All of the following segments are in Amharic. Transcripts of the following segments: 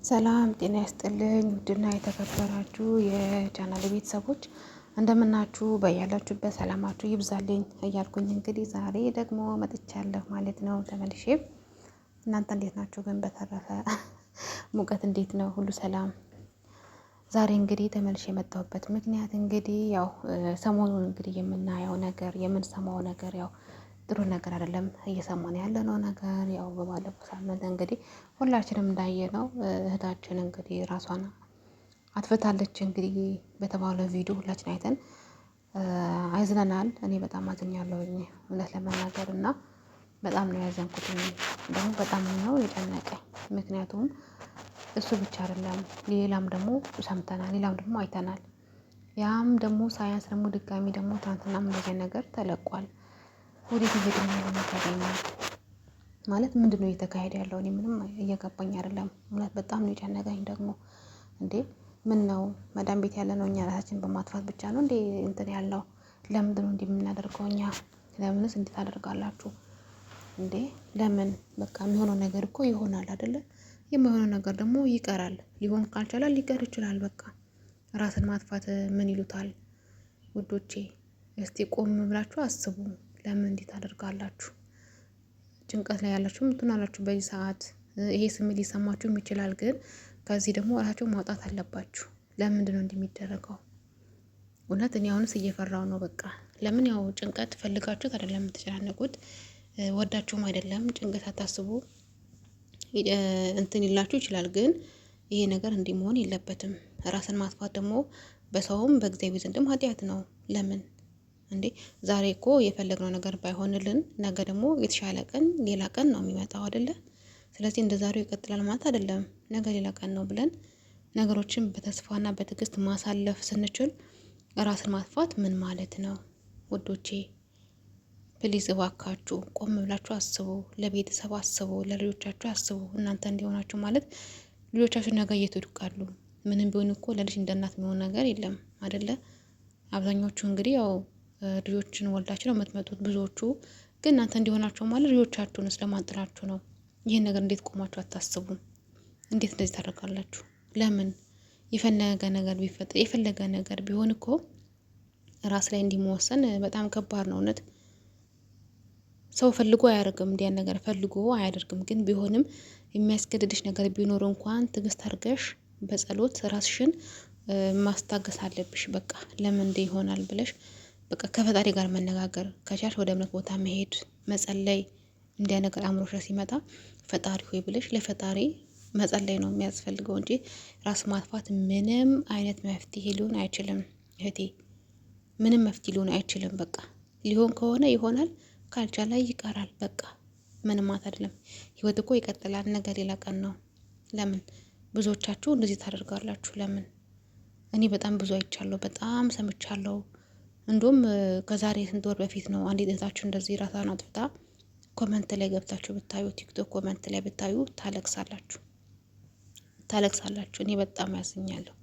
ሰላም ጤና ይስጥልኝ ውድና የተከበራችሁ የቻናል ቤተሰቦች እንደምናችሁ በያላችሁበት ሰላማችሁ ይብዛልኝ እያልኩኝ እንግዲህ ዛሬ ደግሞ መጥቻለሁ ማለት ነው ተመልሼ። እናንተ እንዴት ናችሁ? ግን በተረፈ ሙቀት እንዴት ነው? ሁሉ ሰላም? ዛሬ እንግዲህ ተመልሼ የመጣሁበት ምክንያት እንግዲህ ያው ሰሞኑን እንግዲህ የምናየው ነገር የምንሰማው ነገር ያው ጥሩ ነገር አይደለም እየሰማን ያለነው ነገር። ያው በባለፈው ሳምንት እንግዲህ ሁላችንም እንዳየነው እህታችን እንግዲህ ራሷን አጥፍታለች። እንግዲህ በተባለው ቪዲዮ ሁላችን አይተን አዝነናል። እኔ በጣም አዝኛለሁኝ እውነት ለመናገር እና በጣም ነው ያዘንኩት። ደግሞ በጣም ነው የጨነቀኝ። ምክንያቱም እሱ ብቻ አይደለም ሌላም ደግሞ ሰምተናል፣ ሌላም ደግሞ አይተናል። ያም ደግሞ ሳያንስ ደግሞ ድጋሚ ደግሞ ትናንትናም እንደዚህ ነገር ተለቋል። ወዴት እየሄድን ነው ማለት ምንድነው እየተካሄደ ያለው? እኔ ምንም እየገባኝ አይደለም። እውነት በጣም ነው የጨነቀኝ። ደግሞ እንዴ ምን ነው መዳም ቤት ያለ ነው እኛ ራሳችን በማጥፋት ብቻ ነው እንዴ እንትን ያለው? ለምንድን ነው እንዲህ የምናደርገው እኛ? ለምንስ እንዴት ታደርጋላችሁ እንዴ? ለምን በቃ የሚሆነው ነገር እኮ ይሆናል አይደለ? የማይሆነው ነገር ደግሞ ይቀራል። ሊሆን ካልቻለ ሊቀር ይችላል። በቃ ራስን ማጥፋት ምን ይሉታል ውዶቼ? እስቲ ቆም ብላችሁ አስቡ። ለምን እንዴት ታደርጋላችሁ? ጭንቀት ላይ ያላችሁ ምትሆናላችሁ በዚህ ሰዓት ይሄ ስሜት ሊሰማችሁም ይችላል። ግን ከዚህ ደግሞ ራሳችሁ ማውጣት አለባችሁ። ለምንድን ነው እንዲህ የሚደረገው? እውነት እኔ አሁንስ እየፈራው ነው። በቃ ለምን ያው ጭንቀት ፈልጋችሁት አይደለም የምትጨናነቁት፣ ወዳችሁም አይደለም። ጭንቀት አታስቡ እንትን ይላችሁ ይችላል። ግን ይሄ ነገር እንዲህ መሆን የለበትም። ራስን ማጥፋት ደግሞ በሰውም በእግዚአብሔር ዘንድም ኃጢአት ነው። ለምን እንዴ ዛሬ እኮ የፈለግነው ነገር ባይሆንልን ነገ ደግሞ የተሻለ ቀን ሌላ ቀን ነው የሚመጣው አይደለ? ስለዚህ እንደ ዛሬው ይቀጥላል ማለት አይደለም። ነገ ሌላ ቀን ነው ብለን ነገሮችን በተስፋና በትዕግስት ማሳለፍ ስንችል ራስን ማጥፋት ምን ማለት ነው ውዶቼ? ፕሊዝ እባካችሁ ቆም ብላችሁ አስቡ። ለቤተሰብ አስቡ፣ ለልጆቻችሁ አስቡ። እናንተ እንዲሆናችሁ ማለት ልጆቻችሁ ነገ እየተወድቃሉ። ምንም ቢሆን እኮ ለልጅ እንደ እናት የሚሆን ነገር የለም አይደለ? አብዛኞቹ እንግዲህ ያው ልጆችን ወልዳችሁ ነው የምትመጡት። ብዙዎቹ ግን እናንተ እንዲሆናችሁ ማለት ልጆቻችሁን ስለማጥላችሁ ነው። ይሄን ነገር እንዴት ቆማችሁ አታስቡም? እንዴት እንደዚህ ታደርጋላችሁ? ለምን የፈለገ ነገር ቢፈጠር የፈለገ ነገር ቢሆን እኮ ራስ ላይ እንዲመወሰን በጣም ከባድ ነው። እውነት ሰው ፈልጎ አያደርግም፣ እንዲያን ነገር ፈልጎ አያደርግም። ግን ቢሆንም የሚያስገድድሽ ነገር ቢኖር እንኳን ትዕግስት አድርገሽ በጸሎት ራስሽን ማስታገስ አለብሽ። በቃ ለምን እንደ ይሆናል ብለሽ በቃ ከፈጣሪ ጋር መነጋገር ከቻልሽ ወደ እምነት ቦታ መሄድ፣ መጸለይ። እንዲያ ነገር አእምሮሽ ሲመጣ ፈጣሪ ሆይ ብለሽ ለፈጣሪ መጸለይ ነው የሚያስፈልገው እንጂ ራስ ማጥፋት ምንም አይነት መፍትሄ ሊሆን አይችልም እህቴ። ምንም መፍትሄ ሊሆን አይችልም። በቃ ሊሆን ከሆነ ይሆናል፣ ካልቻለ ይቀራል። በቃ ምንም ማለት አይደለም። ህይወት እኮ ይቀጥላል። ነገ ሌላ ቀን ነው። ለምን ብዙዎቻችሁ እንደዚህ ታደርጋላችሁ? ለምን? እኔ በጣም ብዙ አይቻለሁ፣ በጣም ሰምቻለሁ። እንዲሁም ከዛሬ ስንት ወር በፊት ነው አንዲት እህታችሁ እንደዚህ ራሷን አጥፍታ ኮመንት ላይ ገብታችሁ ብታዩ፣ ቲክቶክ ኮመንት ላይ ብታዩ ታለቅሳላችሁ። እኔ በጣም ያዝኛለሁ።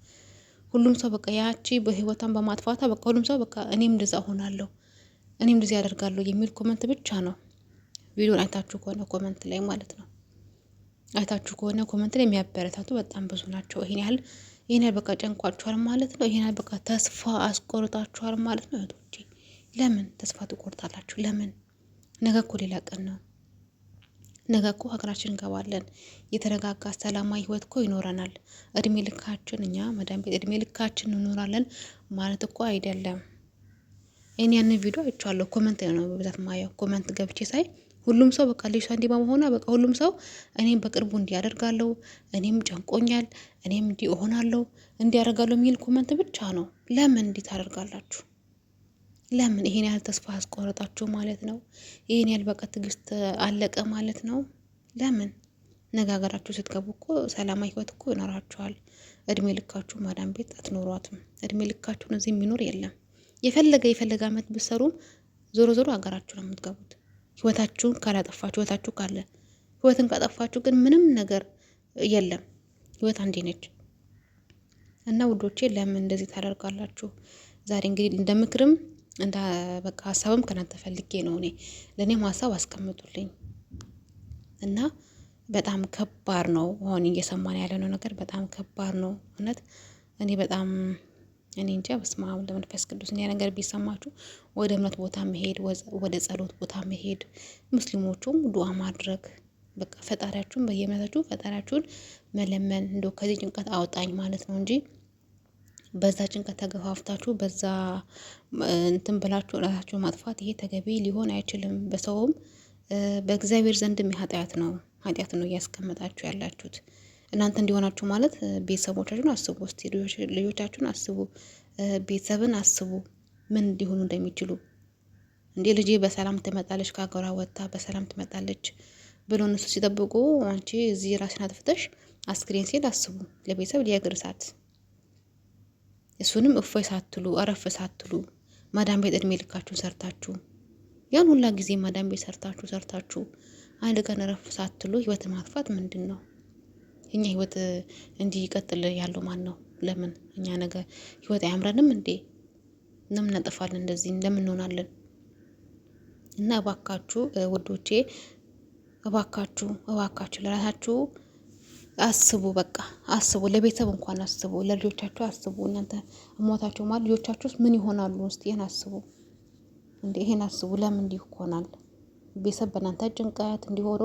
ሁሉም ሰው በቃ ያቺ በህይወቷን በማጥፋቷ በቃ ሁሉም ሰው በቃ እኔም እንደዛ ሆናለሁ፣ እኔም እንደዚህ ያደርጋለሁ የሚል ኮመንት ብቻ ነው። ቪዲዮን አይታችሁ ከሆነ ኮመንት ላይ ማለት ነው፣ አይታችሁ ከሆነ ኮመንት ላይ የሚያበረታቱ በጣም ብዙ ናቸው። ይሄን ያህል በቃ ጨንቋችኋል ማለት ነው። ይሄን ያህል በቃ ተስፋ አስቆርጣችኋል ማለት ነው። እህቶቼ ለምን ተስፋ ትቆርጣላችሁ? ለምን? ነገ እኮ ሌላ ቀን ነው። ነገ እኮ ሀገራችን እንገባለን። የተረጋጋ ሰላማዊ ህይወት እኮ ይኖረናል። እድሜ ልካችን እኛ መዳም ቤት እድሜ ልካችን እንኖራለን ማለት እኮ አይደለም። እኔ ያንን ቪዲዮ አይቻለሁ። ኮመንት ነው በብዛት ማየው። ኮመንት ገብቼ ሳይ ሁሉም ሰው በቃ ልጅቷ እንዲህ በመሆኗ በቃ ሁሉም ሰው እኔም በቅርቡ እንዲያደርጋለሁ፣ እኔም ጨንቆኛል፣ እኔም እንዲህ እሆናለሁ፣ እንዲያደርጋለሁ የሚል ኮመንት ብቻ ነው። ለምን እንዲህ ታደርጋላችሁ? ለምን ይሄን ያህል ተስፋ አስቆረጣችሁ ማለት ነው? ይሄን ያህል በቃ ትዕግስት አለቀ ማለት ነው? ለምን? ነጋገራችሁ ስትገቡ እኮ ሰላማዊ ህይወት እኮ ይኖራችኋል። እድሜ ልካችሁ ማዳም ቤት አትኖሯትም። እድሜ ልካችሁን እዚህ የሚኖር የለም። የፈለገ አመት ብትሰሩም ዞሮ ዞሮ ሀገራችሁ ነው የምትገቡት። ህይወታችሁን ካላጠፋችሁ፣ ህይወታችሁ ካለ ህይወትን ካጠፋችሁ ግን ምንም ነገር የለም። ህይወት አንዴ ነች እና ውዶቼ ለምን እንደዚህ ታደርጋላችሁ? ዛሬ እንግዲህ እንደ ምክርም እንደ በቃ ሀሳብም ከናንተ ፈልጌ ነው። ለእኔም ሀሳብ አስቀምጡልኝ እና በጣም ከባድ ነው። አሁን እየሰማን ያለነው ነገር በጣም ከባድ ነው እውነት። እኔ በጣም እኔ እንጃ በስመ አብ ለመንፈስ ቅዱስ ያ ነገር ቢሰማችሁ ወደ እምነት ቦታ መሄድ፣ ወደ ጸሎት ቦታ መሄድ፣ ሙስሊሞቹም ዱዓ ማድረግ በቃ ፈጣሪያችሁን በየእምነታችሁ ፈጣሪያችሁን መለመን እንደው ከዚህ ጭንቀት አውጣኝ ማለት ነው እንጂ በዛ ጭንቀት ተገፋፍታችሁ በዛ እንትን ብላችሁ ራሳችሁ ማጥፋት ይሄ ተገቢ ሊሆን አይችልም። በሰውም በእግዚአብሔር ዘንድም ኃጢአት ነው እያስቀመጣችሁ ያላችሁት። እናንተ እንዲሆናችሁ ማለት ቤተሰቦቻችሁን አስቡ፣ እስቲ ልጆቻችሁን አስቡ፣ ቤተሰብን አስቡ ምን እንዲሆኑ እንደሚችሉ። እንዴ ልጄ በሰላም ትመጣለች ከሀገሯ ወጥታ በሰላም ትመጣለች ብሎ እነሱ ሲጠብቁ አንቺ እዚህ ራስን አጥፍተሽ አስክሬን ሲል አስቡ። ለቤተሰብ ሊያገር እሳት እሱንም እፎይ ሳትሉ አረፍ ሳትሉ ማዳም ቤት እድሜ ልካችሁን ሰርታችሁ ያን ሁላ ጊዜ ማዳም ቤት ሰርታችሁ አንድ ቀን አረፍ ሳትሉ ህይወት ማጥፋት ምንድን ነው? እኛ ህይወት እንዲህ ይቀጥል ያለው ማን ነው? ለምን እኛ ነገር ህይወት አያምረንም እንዴ? ለምን እናጠፋለን? እንደዚህ ለምን እንሆናለን? እና እባካችሁ ውዶቼ እባካችሁ ለራሳችሁ አስቡ። በቃ አስቡ፣ ለቤተሰብ እንኳን አስቡ፣ ለልጆቻችሁ አስቡ። እናንተ ሞታችሁ ማለት ልጆቻችሁስ ምን ይሆናሉ? እስቲ ይሄን አስቡ እንዴ! ይሄን አስቡ። ለምን እንዲህ ይሆናል? ቤተሰብ በእናንተ ጭንቀት እንዲሆኑ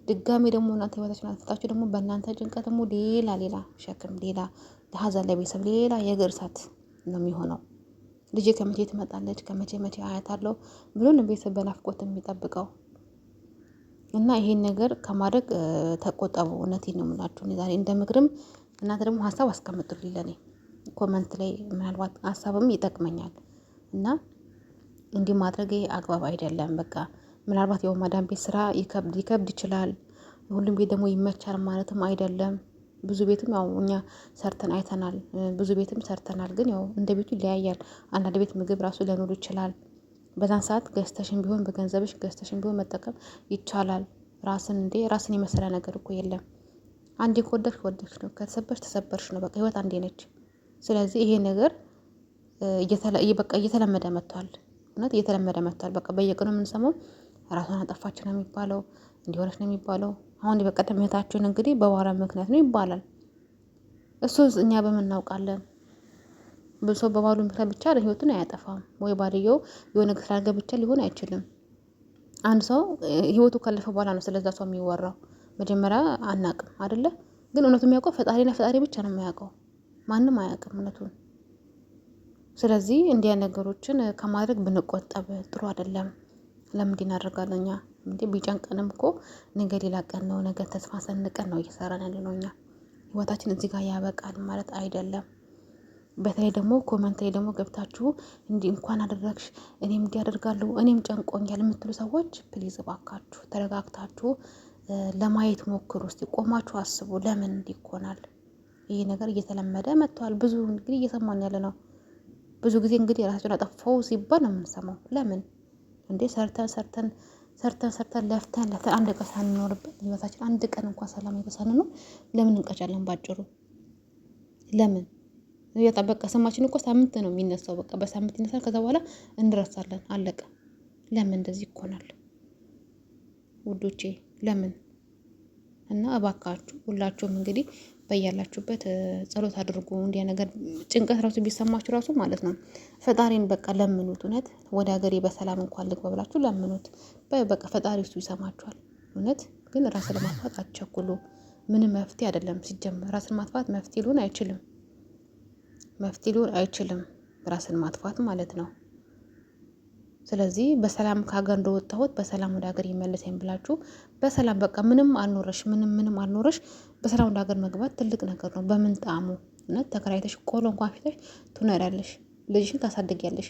ድጋሜ ደግሞ እናንተ ህይወታችሁን አጥፍታችሁ ደግሞ በእናንተ ጭንቀት ደግሞ ሌላ ሸክም፣ ሌላ ለሀዘን፣ ለቤተሰብ ሌላ የእግር እሳት ነው የሚሆነው። ልጄ ከመቼ ትመጣለች ከመቼ አያታለሁ ብሎ ቤተሰብ በናፍቆት የሚጠብቀው እና ይሄን ነገር ከማድረግ ተቆጠቡ። እውነቴን ነው የምላችሁ። ዛሬ እንደ ምክርም እናንተ ደግሞ ሀሳብ አስቀምጡልኝ ለኔ ኮመንት ላይ፣ ምናልባት ሀሳብም ይጠቅመኛል። እና እንዲህ ማድረግ አግባብ አይደለም። በቃ ምናልባት ያው ማዳም ቤት ስራ ይከብድ ይችላል። ሁሉም ቤት ደግሞ ይመቻል ማለትም አይደለም። ብዙ ቤትም ያው እኛ ሰርተን አይተናል፣ ብዙ ቤትም ሰርተናል። ግን ያው እንደ ቤቱ ይለያያል። አንዳንድ ቤት ምግብ ራሱ ሊኖር ይችላል። በዛን ሰዓት ገዝተሽን ቢሆን በገንዘብሽ ገዝተሽን ቢሆን መጠቀም ይቻላል። ራስን የመሰለ ነገር እኮ የለም። አንዴ ከወደድሽ ነው፣ ከተሰበርሽ ተሰበርሽ ነው። በቃ ህይወት አንዴ ነች። ስለዚህ ይሄ ነገር በቃ እየተለመደ መጥቷል። እውነት እየተለመደ መጥቷል። በቃ በየቀኑ የምንሰማው ራሷን አጠፋች ነው የሚባለው፣ እንዲሆነች ነው የሚባለው። አሁን በቀደም እህታችሁን እንግዲህ በባሏ ምክንያት ነው ይባላል። እሱ እኛ በምን እናውቃለን? ብዙ ሰው በባሉ ምክንያት ብቻ ህይወቱን አያጠፋም። ወይ ባልየው የሆነ ነገር ስላደረገ ብቻ ሊሆን አይችልም። አንድ ሰው ህይወቱ ካለፈ በኋላ ነው ስለዛ ሰው የሚወራው። መጀመሪያ አናቅም አይደለ? ግን እውነቱ የሚያውቀው ፈጣሪና ፈጣሪ ብቻ ነው የሚያውቀው። ማንም አያውቅም እውነቱን። ስለዚህ እንዲያ ነገሮችን ከማድረግ ብንቆጠብ ጥሩ አይደለም። ለምን እናደርጋለን እኛ? እንዴ ቢጨንቀንም እኮ ነገ ሌላ ቀን ነው። ነገ ተስፋ ሰንቀን ነው እየሰራን ያለነው እኛ። ህይወታችን እዚህ ጋር ያበቃል ማለት አይደለም። በተለይ ደግሞ ኮመንት ላይ ደግሞ ገብታችሁ እንዲህ እንኳን አደረግሽ እኔም እንዲህ አደርጋለሁ እኔም ጨንቆኛል የምትሉ ሰዎች ፕሊዝ እባካችሁ ተረጋግታችሁ ለማየት ሞክሩ። እስቲ ቆማችሁ አስቡ። ለምን እንዲህ ይሆናል? ይሄ ነገር እየተለመደ መጥቷል። ብዙ እንግዲህ እየሰማን ያለ ነው። ብዙ ጊዜ እንግዲህ ራሳቸውን አጠፋው ሲባል ነው የምንሰማው። ለምን እንዴ ሰርተን ለፍተን አንድ ቀን ሳንኖርበት ህይወታችን አንድ ቀን እንኳን ሰላም ሳንኖር ለምን እንቀጫለን? ባጭሩ ለምን የጠበቀ ስማችን እኮ ሳምንት ነው የሚነሳው። በቃ በሳምንት ይነሳል። ከዛ በኋላ እንረሳለን። አለቀ። ለምን እንደዚህ ይሆናል ውዶቼ? ለምን? እና እባካችሁ ሁላችሁም እንግዲህ በያላችሁበት ጸሎት አድርጉ። እንዲያ ነገር ጭንቀት ራሱ ቢሰማችሁ ራሱ ማለት ነው ፈጣሪን በቃ ለምኑት። እውነት ወደ ሀገሬ በሰላም እንኳን ልግባ ብላችሁ ለምኑት። በቃ ፈጣሪ እሱ ይሰማችኋል። እውነት ግን ራስን ለማጥፋት አትቸኩሉ። ምንም መፍትሄ አይደለም። ሲጀመር ራስን ማጥፋት መፍትሄ ሊሆን አይችልም። ራስን ማጥፋት ማለት ነው። ስለዚህ በሰላም ከሀገር እንደወጣሁት በሰላም ወደ ሀገር ይመለሰኝ ብላችሁ በሰላም በቃ ምንም አልኖረሽ በሰላም ወደ ሀገር መግባት ትልቅ ነገር ነው። በምን ጣዕሙ እውነት ተከራይተሽ ቆሎ እንኳን ፊተሽ ትኖሪያለሽ፣ ልጅሽን ታሳድጊያለሽ።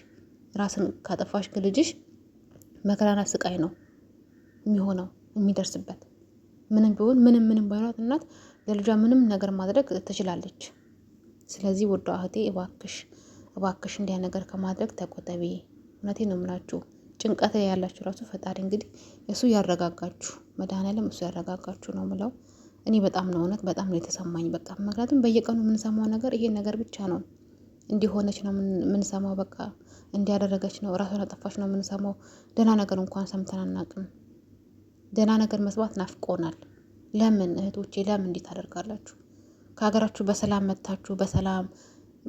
ራስን ካጠፋሽ ግን ልጅሽ መከራና ስቃይ ነው የሚሆነው የሚደርስበት። ምንም ባይኖራት እናት ለልጇ ምንም ነገር ማድረግ ትችላለች። ስለዚህ ውዷ እህቴ እባክሽ እንዲያ ነገር ከማድረግ ተቆጠቢ። እውነቴን ነው የምላችሁ። ጭንቀት ላይ ያላችሁ ራሱ ፈጣሪ እንግዲህ እሱ ያረጋጋችሁ፣ መድኃኒዓለም እሱ ያረጋጋችሁ ነው የምለው። እኔ በጣም ነው እውነት በጣም ነው የተሰማኝ። በቃ ምክንያቱም በየቀኑ የምንሰማው ነገር ይሄን ነገር ብቻ ነው። እንዲሆነች ነው የምንሰማው። በቃ እንዲያደረገች ነው፣ ራሷን አጠፋች ነው የምንሰማው። ደህና ነገር እንኳን ሰምተን አናውቅም። ደህና ነገር መስማት ናፍቆናል። ለምን እህቶቼ ለምን እንዴት ታደርጋላችሁ? ከሀገራችሁ በሰላም መታችሁ በሰላም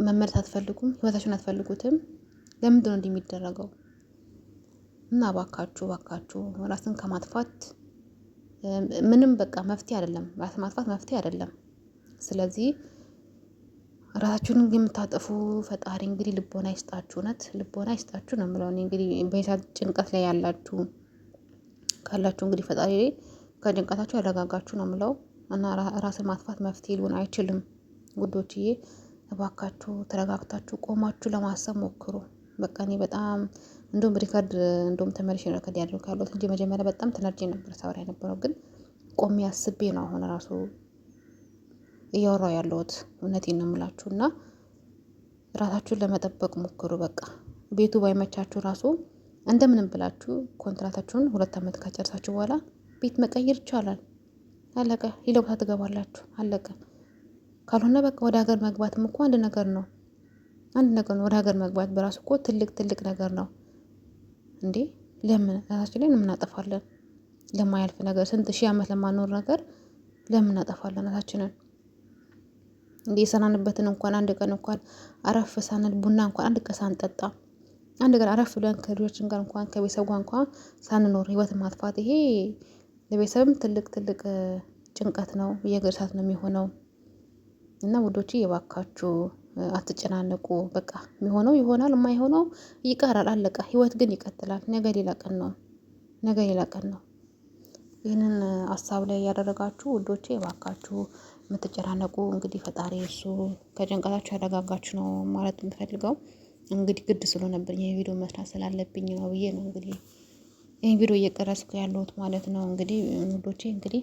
መመለስ አትፈልጉም? ህይወታችሁን አትፈልጉትም? ለምንድን ነው እንዲህ የሚደረገው? እና ባካችሁ ባካችሁ ራስን ከማጥፋት ምንም በቃ መፍትሄ አይደለም። ራስ ማጥፋት መፍትሄ አይደለም። ስለዚህ ራሳችሁን የምታጠፉ ፈጣሪ እንግዲህ ልቦና ይስጣችሁ፣ እውነት ልቦና ይስጣችሁ ነው የምለው። እንግዲህ በይሳት ጭንቀት ላይ ያላችሁ ካላችሁ እንግዲህ ፈጣሪ ከጭንቀታችሁ ያረጋጋችሁ ነው የምለው። እና ራስን ማጥፋት መፍትሄ ሊሆን አይችልም ውዶችዬ። እባካችሁ ተረጋግታችሁ ቆማችሁ ለማሰብ ሞክሩ። በቃ እኔ በጣም እንደውም ሪከርድ ተመልሼ ሪከርድ ያደርግ ካለሁት እንጂ መጀመሪያ በጣም ተናድጄ ነበር ሳወራ የነበረው፣ ግን ቆሜ አስቤ ነው አሁን ራሱ እያወራሁ ያለሁት። እውነቴን ነው የምላችሁ። እና ራሳችሁን ለመጠበቅ ሞክሩ። በቃ ቤቱ ባይመቻችሁ ራሱ እንደምንም ብላችሁ ኮንትራታችሁን 2 ዓመት ካጨርሳችሁ በኋላ ቤት መቀየር ይቻላል። አለቀ። ሌላ ቦታ ትገባላችሁ። አለቀ። ካልሆነ በቃ ወደ ሀገር መግባትም እኮ አንድ ነገር ነው። ወደ ሀገር መግባት በራሱ እኮ ትልቅ ነገር ነው እንዴ። ለምን ራሳችን ላይ እናጠፋለን? ለማያልፍ ነገር ስንት ሺህ ዓመት ለማኖር ነገር ለምን እናጠፋለን ራሳችንን? እንዴ የሰራንበትን እንኳን አንድ ቀን እንኳን አረፍ ሳንል ቡና እንኳን አንድ ቀን ሳንጠጣ አንድ ቀን አረፍ ብለን ከልጆችን ጋር እንኳን ከቤተሰብ ጋር እንኳን ሳንኖር ህይወት ማጥፋት ይሄ ለቤተሰብም ትልቅ ጭንቀት ነው፣ የእግር እሳት ነው የሚሆነው። እና ውዶቼ የባካችሁ አትጨናነቁ። በቃ የሚሆነው ይሆናል፣ የማይሆነው ይቀራል። አለቀ። ህይወት ግን ይቀጥላል። ነገ ሌላ ቀን ነው። ይህንን ሀሳብ ላይ ያደረጋችሁ ውዶቼ የባካችሁ የምትጨናነቁ እንግዲህ ፈጣሪ እሱ ከጭንቀታችሁ ያረጋጋችሁ ነው ማለት የምፈልገው። እንግዲህ ግድ ስለሆነብኝ ይሄ ቪዲዮ መስራት ስላለብኝ ነው ብዬ ነው እንግዲህ ይሄን ቪዲዮ እየቀረጽኩ ያለሁት ማለት ነው። እንግዲህ ውዶቼ እንግዲህ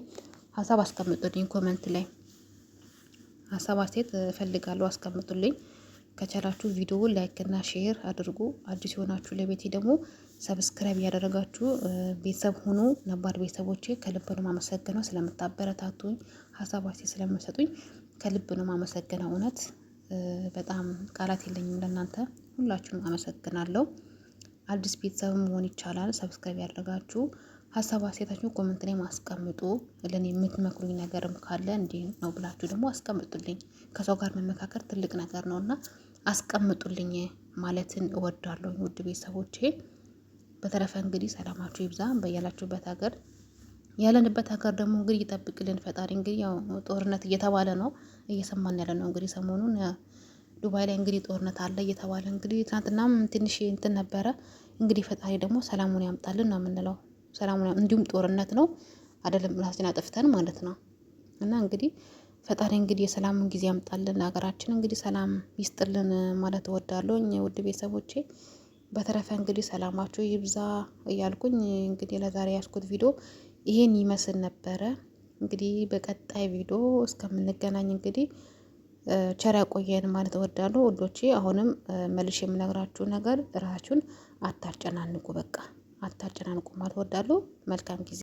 ሀሳብ አስቀምጡልኝ ኮመንት ላይ ሀሳብ አስተያየት እፈልጋለሁ። አስቀምጡልኝ። ከቻላችሁ ቪዲዮ ላይክ እና ሼር አድርጉ። አዲስ የሆናችሁ ለቤቴ ደግሞ ሰብስክራይብ እያደረጋችሁ ቤተሰብ ሁኑ። ነባር ቤተሰቦቼ ከልብ ነው ማመሰግነው ስለምታበረታቱኝ፣ ሀሳብ አስተያየት ስለምሰጡኝ ከልብ ነው ማመሰግነው። እውነት በጣም ቃላት የለኝም ለእናንተ። ሁላችሁንም አመሰግናለሁ። አዲስ ቤተሰብ መሆን ይቻላል። ሰብስክራይብ ያደረጋችሁ ሀሳብ አስተያየታችሁን ኮሜንት ላይ ማስቀምጡ። ለኔ የምትመክሩኝ ነገርም ካለ እንዲህ ነው ብላችሁ ደግሞ አስቀምጡልኝ። ከሰው ጋር መመካከር ትልቅ ነገር ነውና አስቀምጡልኝ ማለትን እወዳለሁ ውድ ቤተሰቦቼ። በተረፈ እንግዲህ ሰላማችሁ ይብዛ በያላችሁበት ሀገር። ያለንበት ሀገር ደግሞ እንግዲህ ይጠብቅልን ፈጣሪ። እንግዲህ ያው ጦርነት እየተባለ ነው እየሰማን ያለ ነው። እንግዲህ ሰሞኑን ዱባይ ላይ እንግዲህ ጦርነት አለ እየተባለ እንግዲህ ትናንትናም ትንሽ እንትን ነበረ። እንግዲህ ፈጣሪ ደግሞ ሰላሙን ያምጣልን ነው የምንለው። ሰላሙን እንዲሁም ጦርነት ነው አይደለም ራሳችን አጥፍተን ማለት ነው። እና እንግዲህ ፈጣሪ እንግዲህ የሰላሙን ጊዜ ያምጣልን፣ ሀገራችን እንግዲህ ሰላም ይስጥልን ማለት እወዳለሁ ውድ ቤተሰቦቼ። በተረፈ እንግዲህ ሰላማችሁ ይብዛ እያልኩኝ እንግዲህ ለዛሬ ያስኩት ቪዲዮ ይሄን ይመስል ነበረ። እንግዲህ በቀጣይ ቪዲዮ እስከምንገናኝ እንግዲህ ቸር ያቆየን ማለት እወዳለሁ ወዶቼ። አሁንም መልሼ የምነግራችሁ ነገር ራሳችሁን አታጨናንቁ፣ በቃ አታጨናንቁ ማለት እወዳለሁ። መልካም ጊዜ